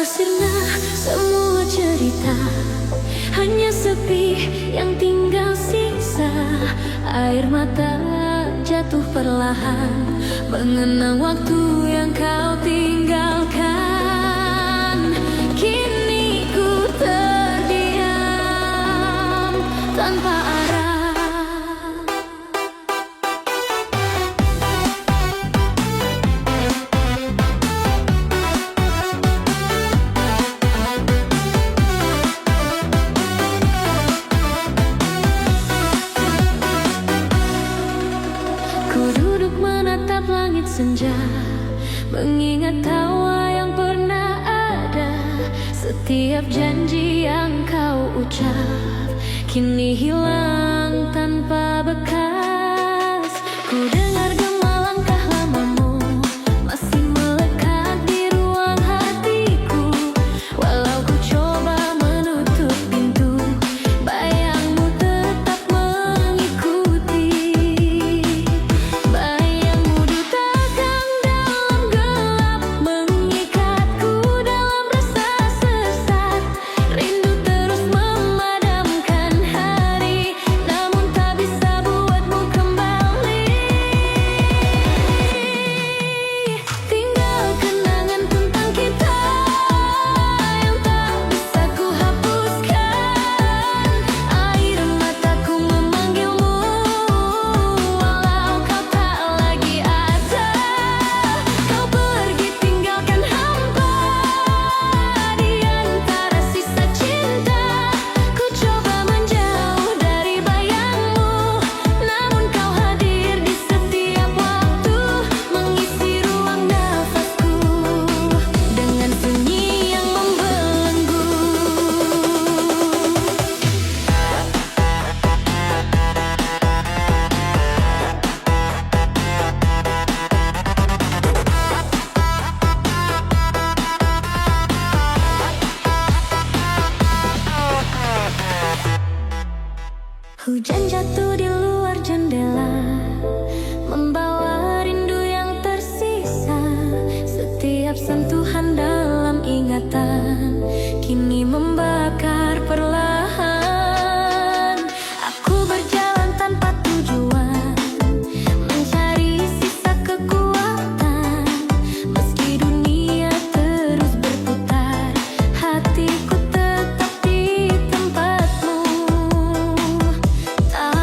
Telah sirna semua cerita, hanya sepi yang tinggal sisa. Air mata jatuh perlahan, mengenang waktu yang kau tinggalkan. Kini ku terdiam tanpa arah. Ku duduk menatap langit senja, mengingat tawa yang pernah ada. Setiap janji yang kau ucap kini hilang tanpa bekas. Ku dengar gema langkah lamamu masih melekat di ruang hatiku. Walau ku coba menutup pintu, bayangmu tetap mengikuti. Bayangmu dutakan dalam gelap, mengikatku dalam rasa sesat. Rindu terus memadamkan hari, namun tak bisa buatmu kembali. Tinggal kenangan tentang kita yang tak bisa ku hapuskan. Air mataku memanggilmu, walau kau tak lagi ada. Kau pergi tinggalkan hampa di antara sisa cinta. Ku coba menjauh dari bayangmu, namun kau hadir di setiap waktu, mengisi ruang nafasku dengan sunyi yang membelenggu. Hujan jatuh di luar jendela, membawa rindu yang tersisa. Setiap sentuhan dalam ingatan kini membakar perlahan. Aku berjalan tanpa tujuan, mencari sisa kekuatan. Meski dunia terus berputar, hatiku tetap di tempatmu. Tak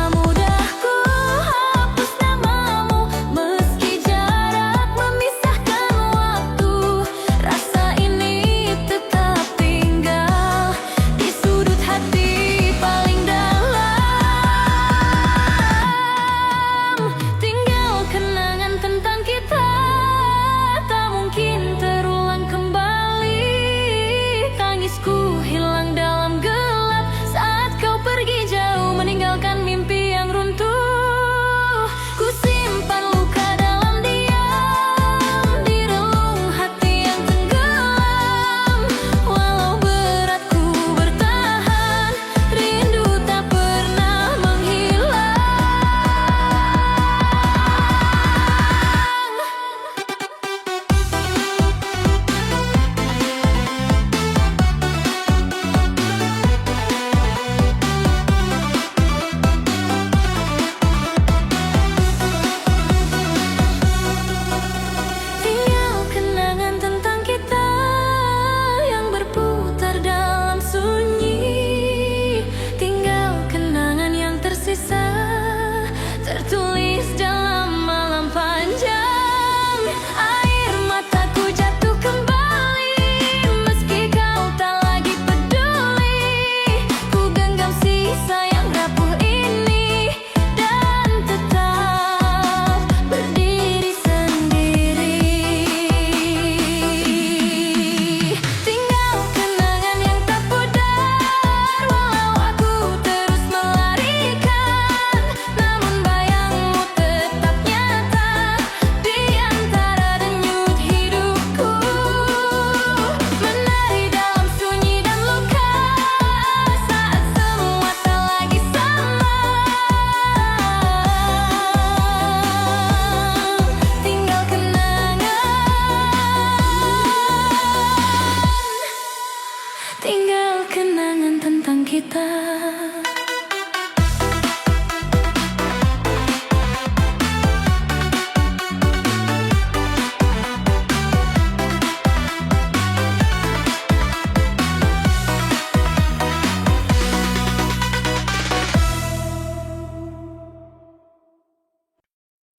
kita.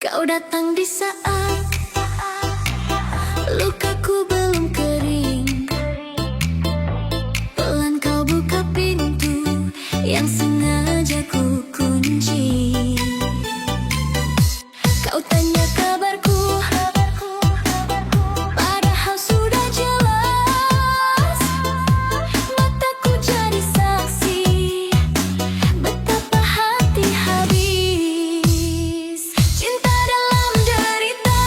Kau datang di saat lukaku belum kering. Pelan kau buka pintu yang sengaja ku kunci. Kau tanya kabarku, padahal sudah jelas. Mataku jadi saksi betapa hati habis. Cinta dalam derita,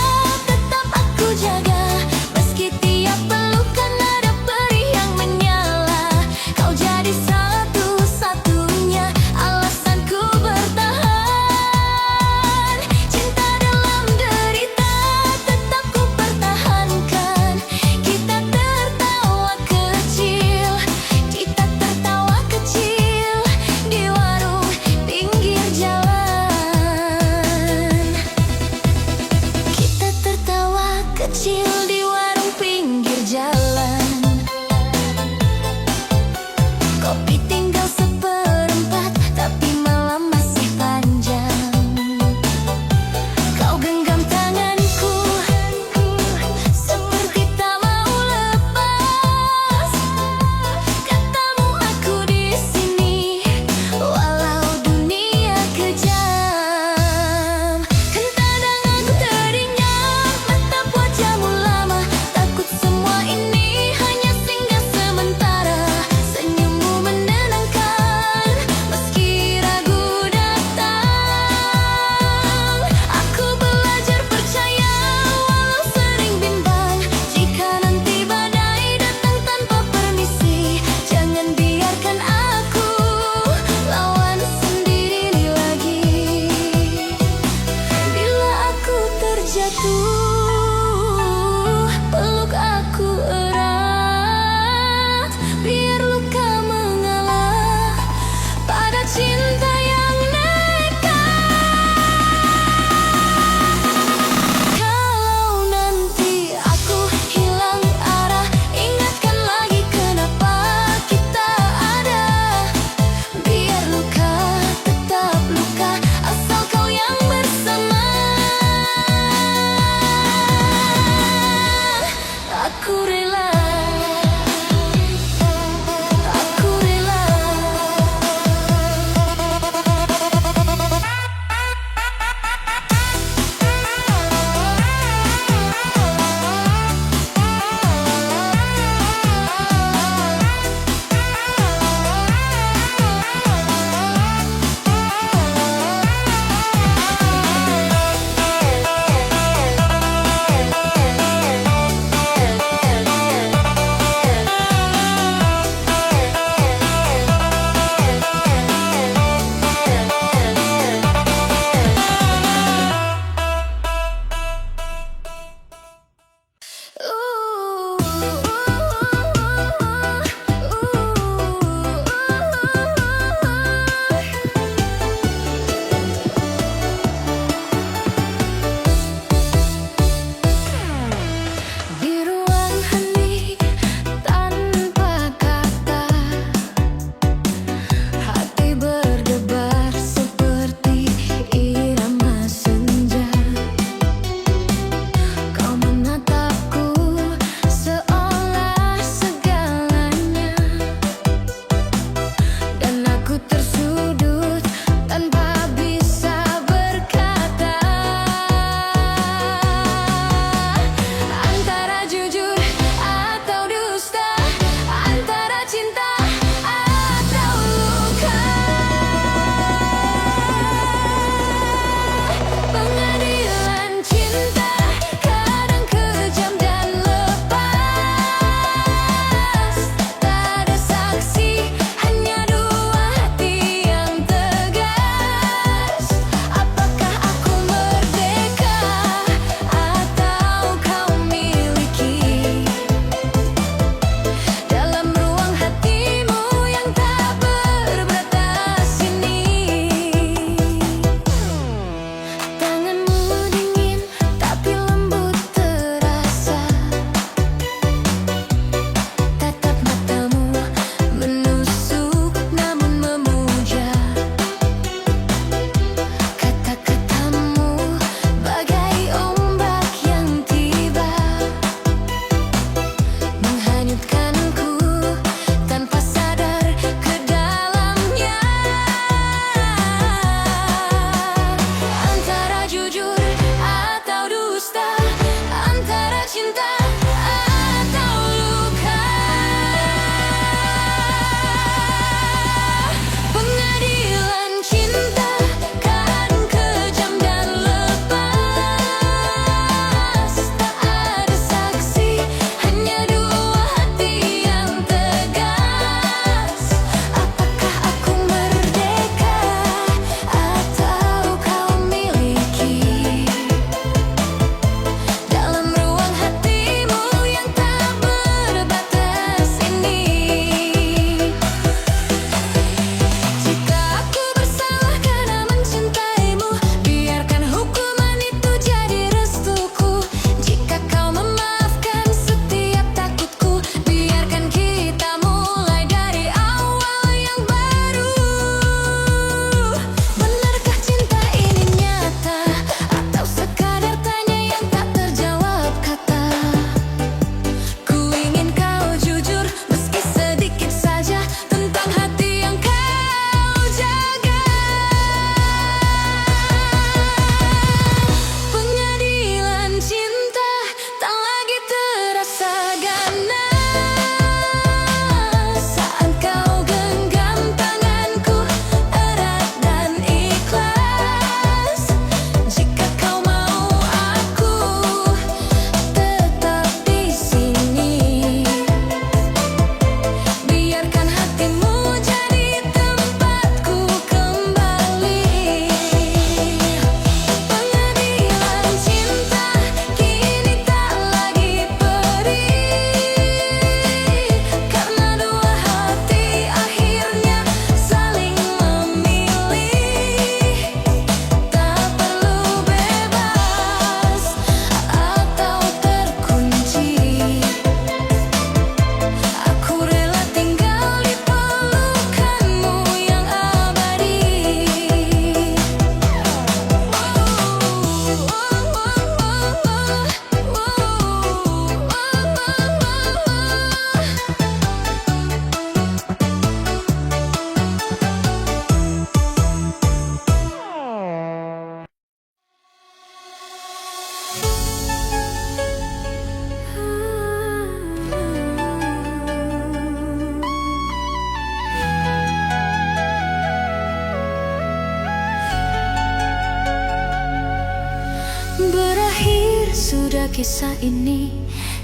saja kisah ini,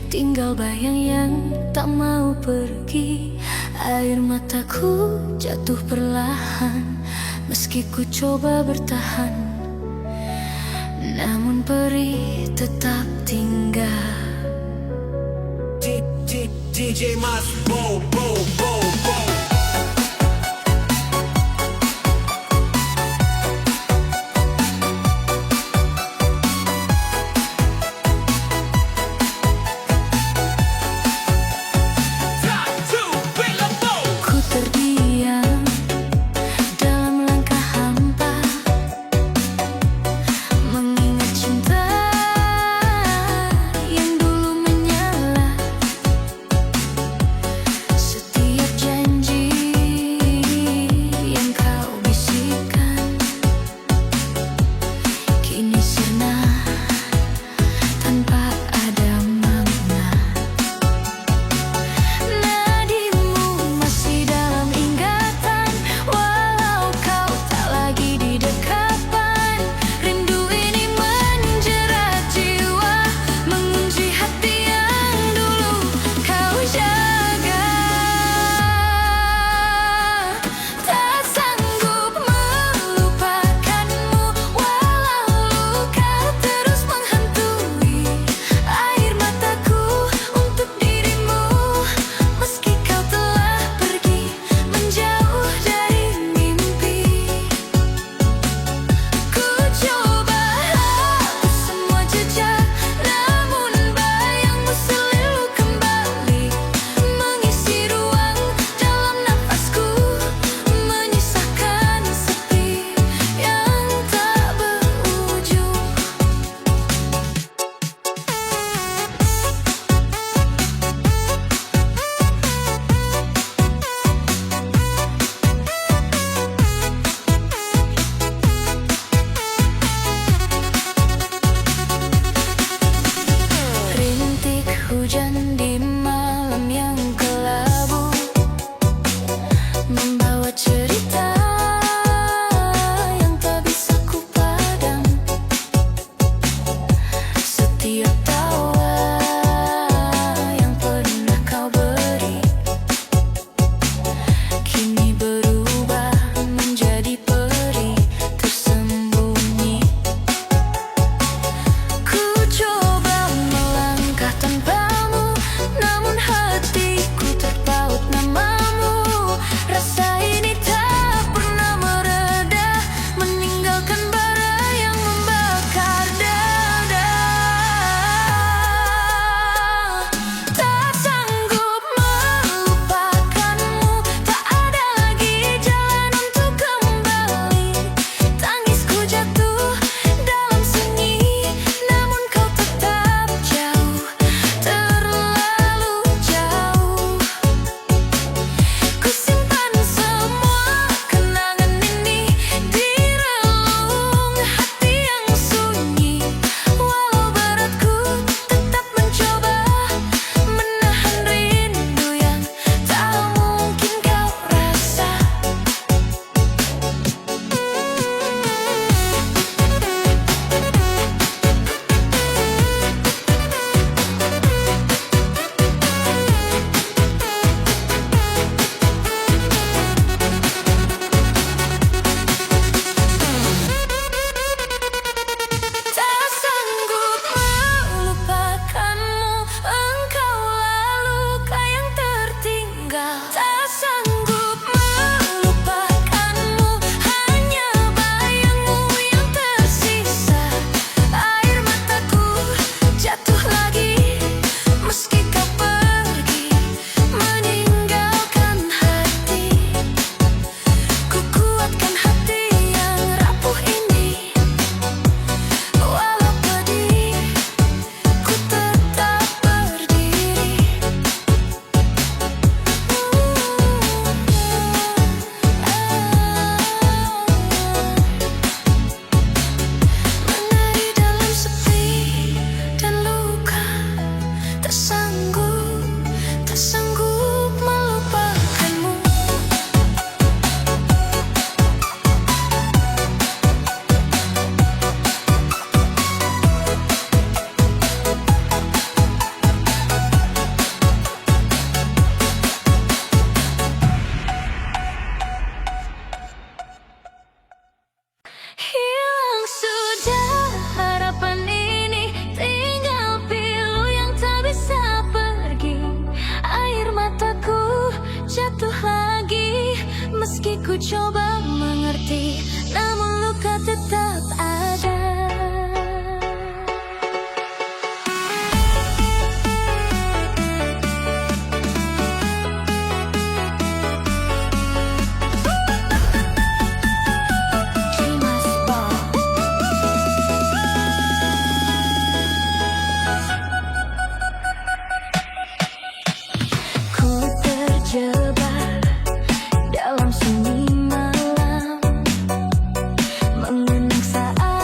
tinggal bayang yang tak mau pergi. Air mataku jatuh perlahan, meski ku coba bertahan, namun perih tetap tinggal. DJ Mas Bo Bo Bo Bo. Ku terdiam dalam langkah hampa, mengingat cinta yang dulu menyala. mataku jatuh lagi. Meski ku coba mengerti, namun luka tetap ada. Ku terjebak dalam sunyi malam, mengenang saat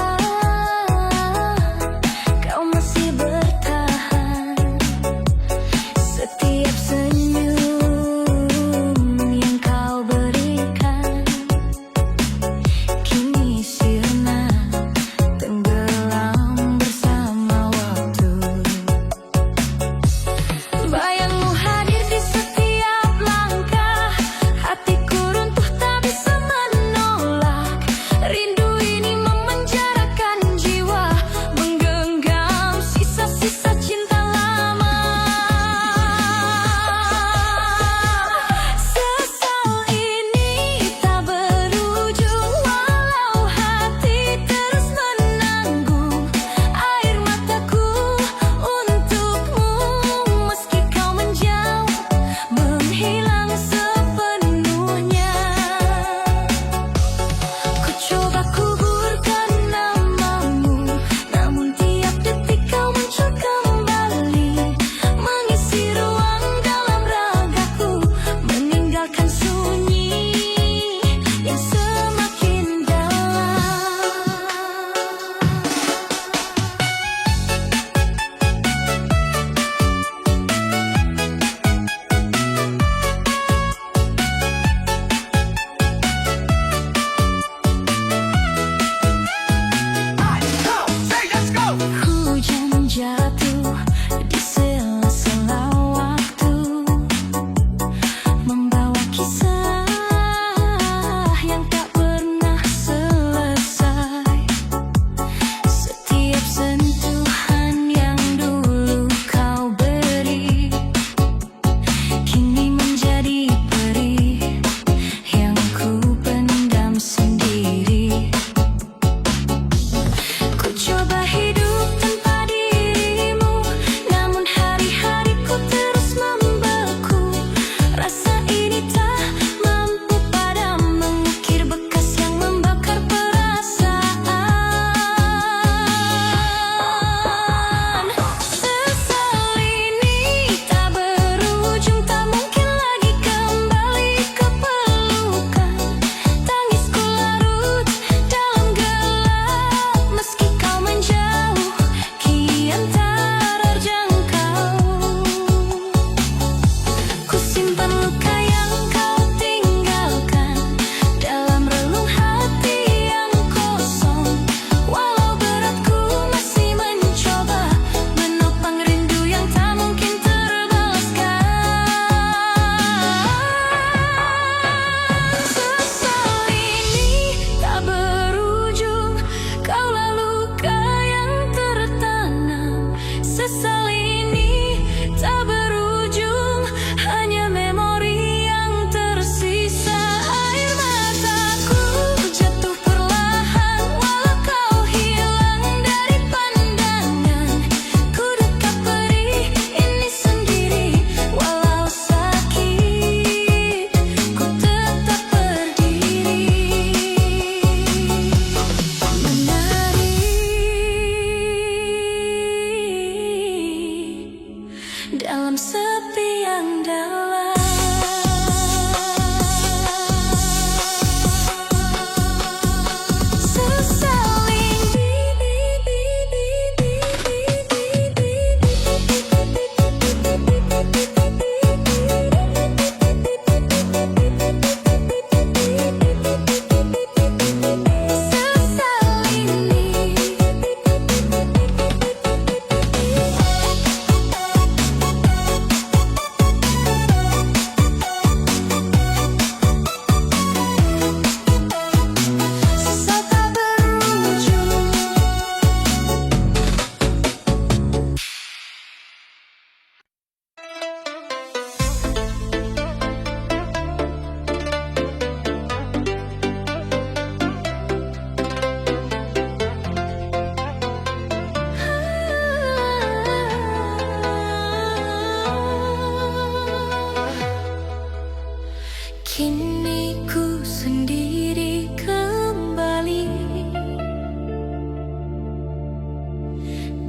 Kini ku sendiri kembali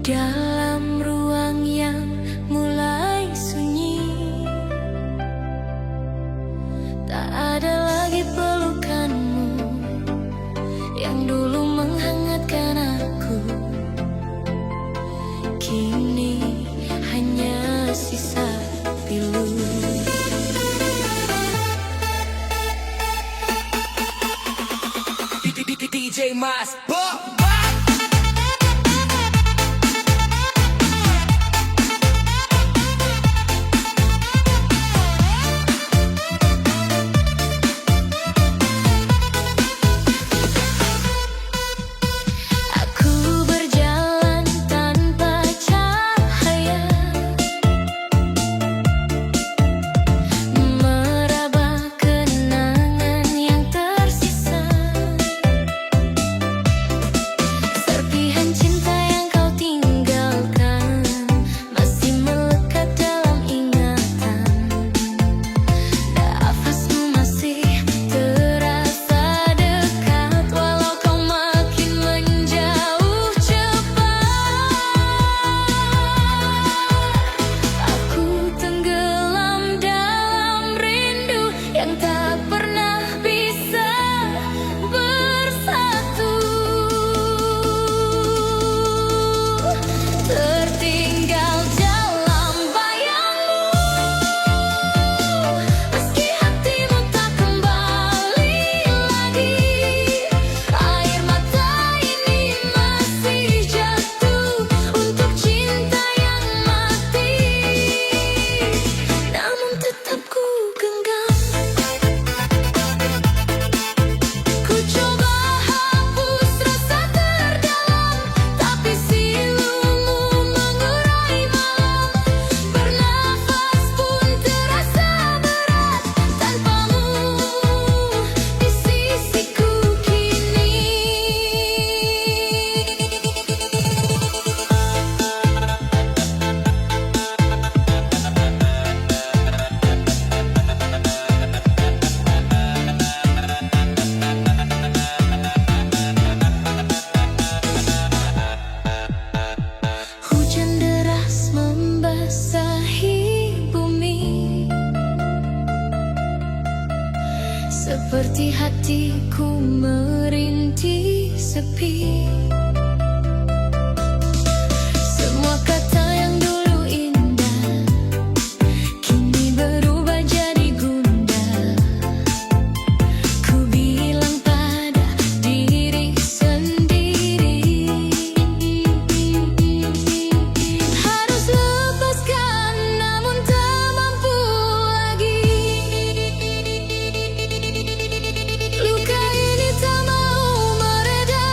dalam ruang yang mulai sunyi. Tak ada lagi pelukanmu yang dulu menghangatkan aku. Kini hanya sisa pilu. DJ Mas Bo. Aku berjalan tanpa cahaya, meraba kenangan yang tersisa. Serpihan cinta yang kau tinggalkan masih melekat dalam ingatan. Nafasmu masih terasa dekat walau kau makin menjauh cepat. Aku tenggelam dalam rindu yang tak pernah bisa bersatu. Tertinggal dalam bayangmu, meski hatimu tak kembali lagi. Air mata ini masih jatuh untuk cinta yang mati, namun tetap ku genggam. Ku coba hapus rasa terdalam, tapi silumu mengurai malam. Bernafas pun terasa berat tanpamu di sisiku kini. Hujan deras membasahi bumi, seperti hatiku merintih sepi. Semua kata yang dulu indah kini berubah jadi gundah. Ku bilang pada diri sendiri, harus lepaskan namun tak mampu lagi. Luka ini tak mau mereda,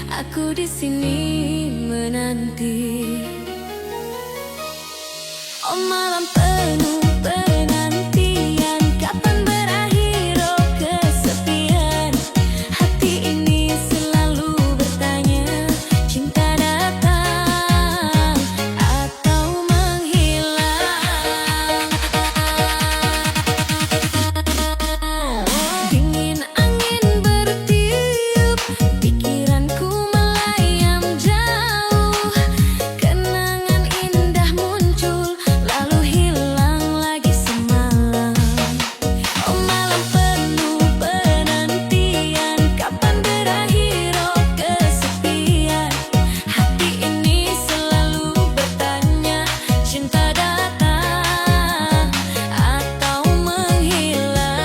Aku di sini menanti. Oh malam penuh penantian, kapan berakhir oh kesepian. Hati ini selalu bertanya, cinta datang atau menghilang. Dingin angin bertiup, pikiranku melayang jauh. Kenangan indah muncul, lalu hilang lagi semalam. Oh malam penuh penantian, kapan berakhir oh kesepian. Hati ini selalu bertanya, cinta datang atau menghilang.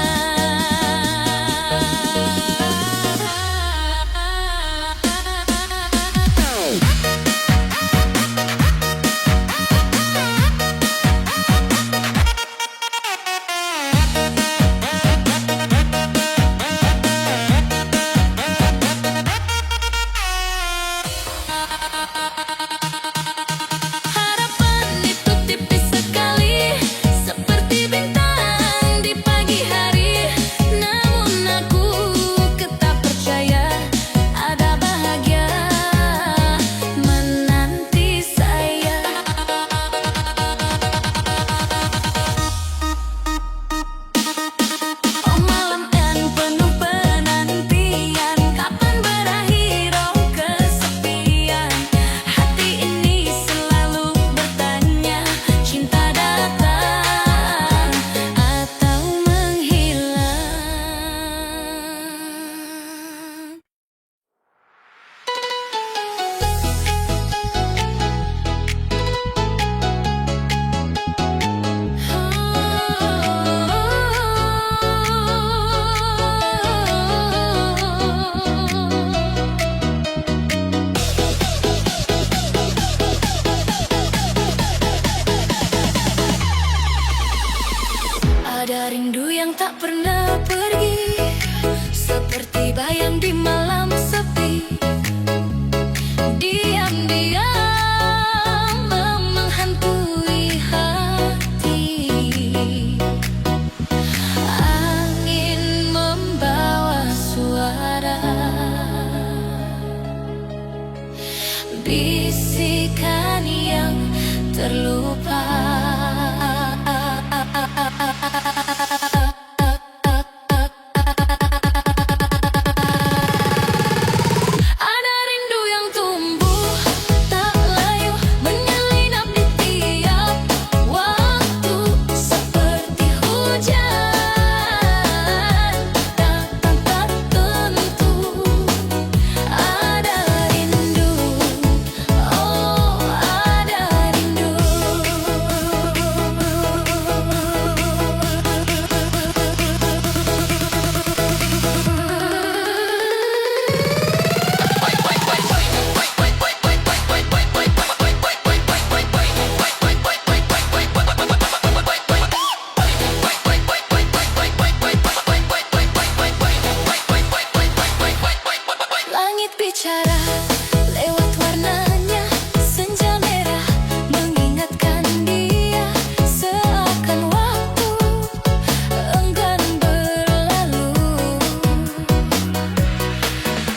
Harapan itu tipis sekali, seperti bintang di pagi hari. Namun aku tetap percaya ada bahagia menanti saya. Oh malam yang penuh penantian, kapan berakhir oh kesepian. Hati ini selalu bertanya, cinta datang atau menghilang. Ada rindu yang tak pernah pergi, seperti bayang di malam sepi. Diam-diam menghantui hati. Angin membawa suara, bisikan yang terlupa. Ada rindu yang tumbuh tak layu, menyelinap di tiap waktu, seperti hujan datang tak tentu. Ada rindu, oh ada rindu. Langit bicara lewat warnanya, senja merah mengingatkan dia, seakan waktu enggan berlalu.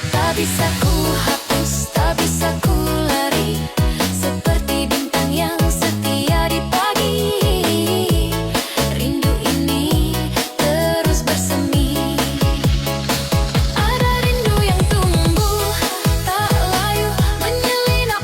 Tak bisa ku hapus, tak bisa ku lari, seperti bintang yang setia di pagi. Rindu ini terus bersemi. Ada rindu yang tumbuh tak layu, menyelinap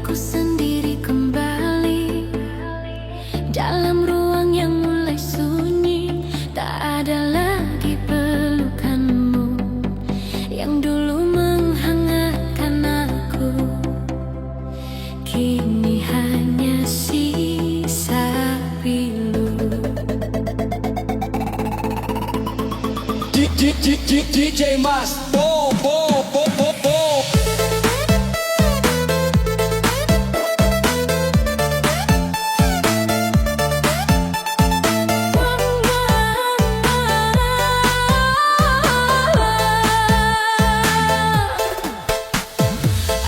aku sendiri kembali dalam ruang yang mulai sunyi. Tak ada lagi pelukanmu yang dulu menghangatkan aku. Kini hanya sisa pilu. DJ Mas Bo Bo Bo Bo Bo.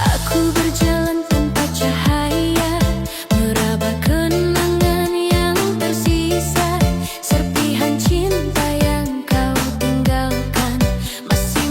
Aku berjalan tanpa cahaya, meraba kenangan yang tersisa. Serpihan cinta yang kau tinggalkan masih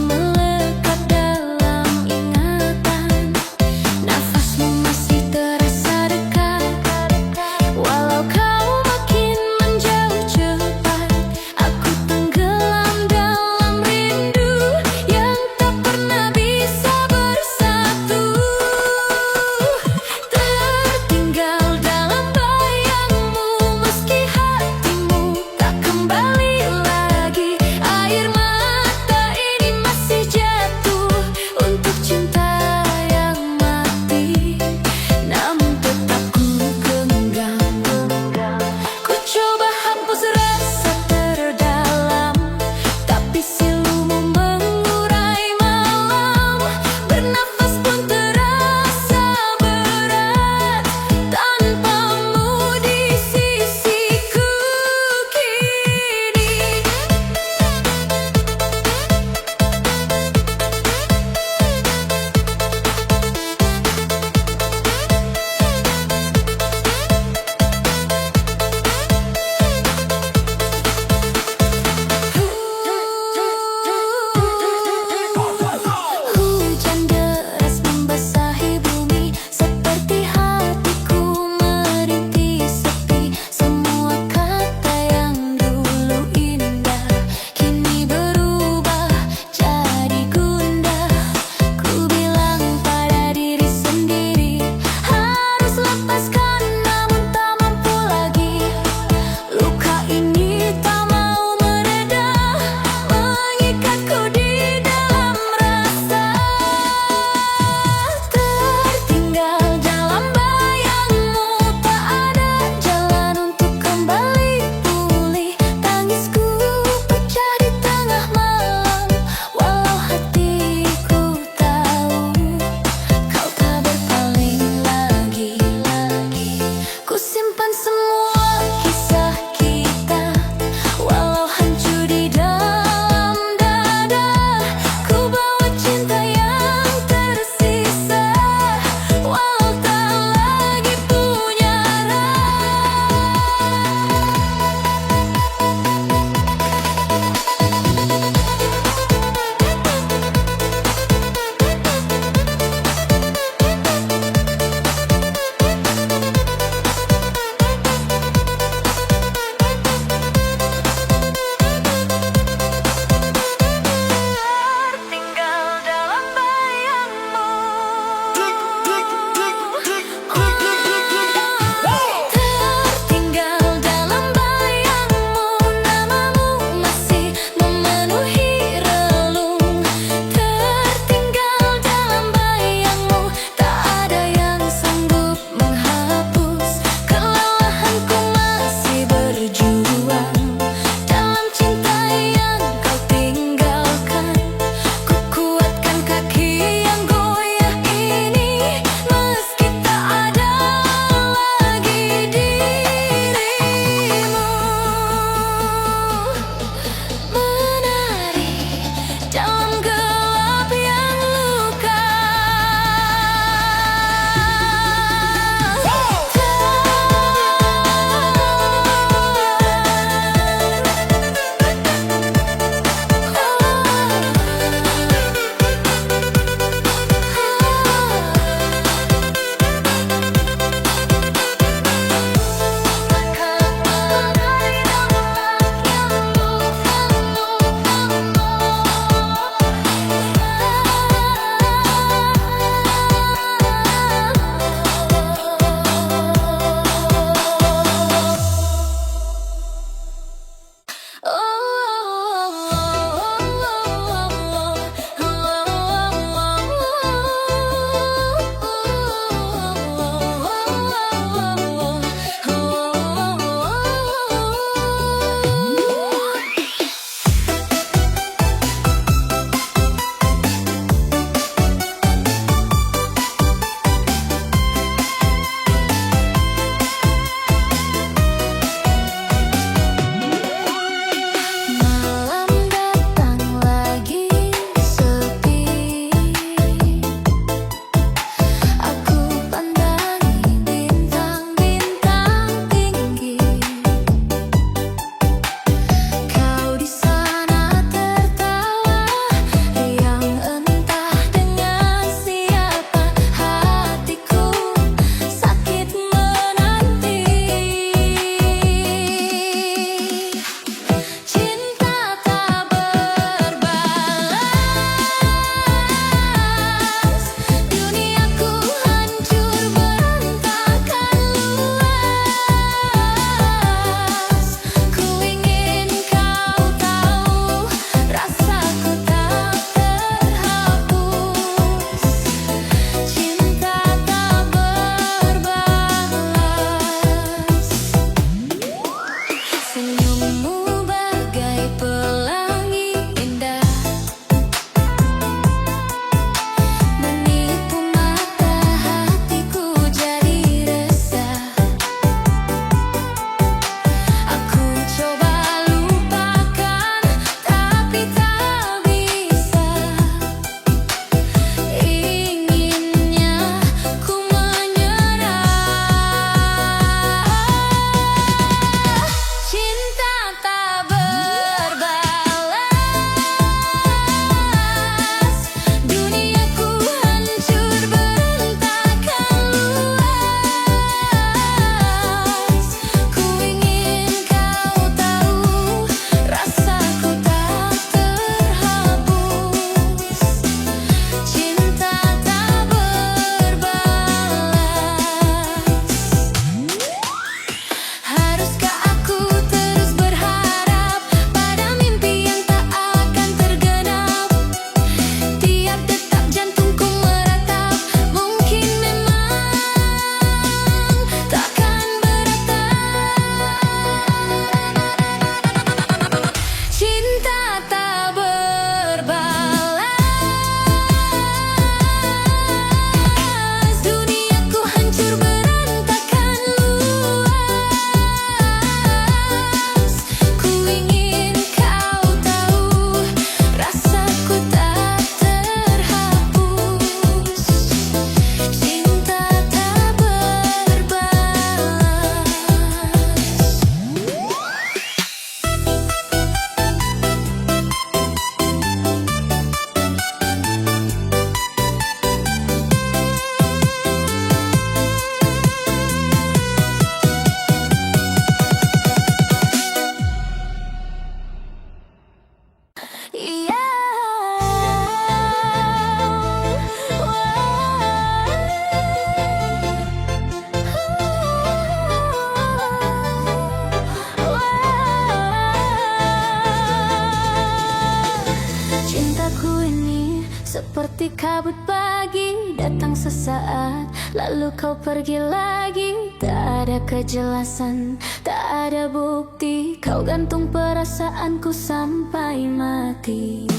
Kabut pagi datang sesaat, lalu kau pergi lagi. Tak ada kejelasan, tak ada bukti. Kau gantung perasaanku sampai mati.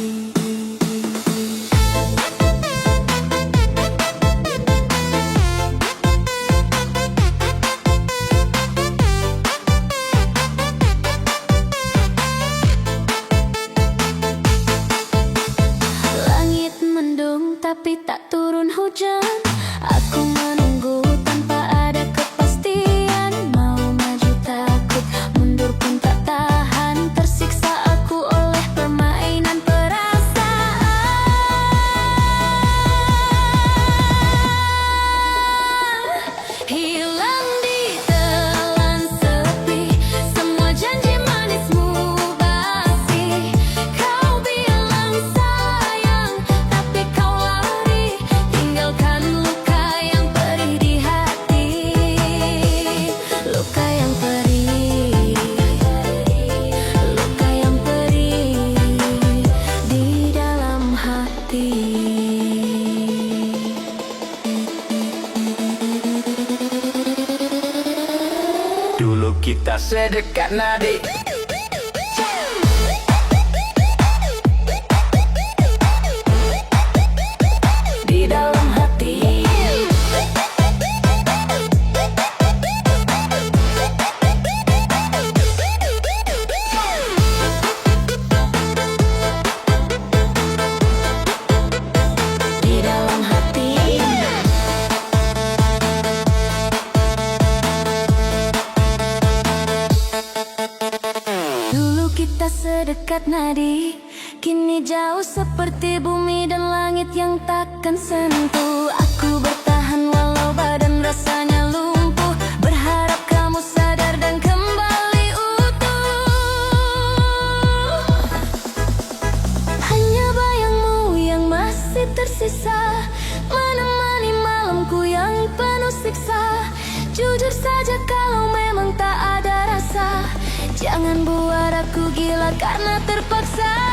Tapi tak turun hujan. Aku menunggu tanpa ada kepastian. Mau maju takut, mundur pun tak tahan. Tersiksa aku oleh permainan perasaan. Hilang di telan sepi, semua janji manismu basi. Kau bilang sayang, tapi kau tinggalkan luka yang perih di hati. Luka yang perih, luka yang perih di dalam hati. Dulu kita sedekat nadi. Di dalam hati. Di dalam hati. Dulu kita sedekat nadi, kini jauh seperti bumi dan langit yang takkan sentuh. Aku bertahan walau badan rasanya lumpuh, berharap kamu sadar dan kembali utuh. Hanya bayangmu yang masih tersisa, menemani malamku yang penuh siksa. Jujur saja kalau memang tak ada rasa, jangan buat aku gila karena terpaksa.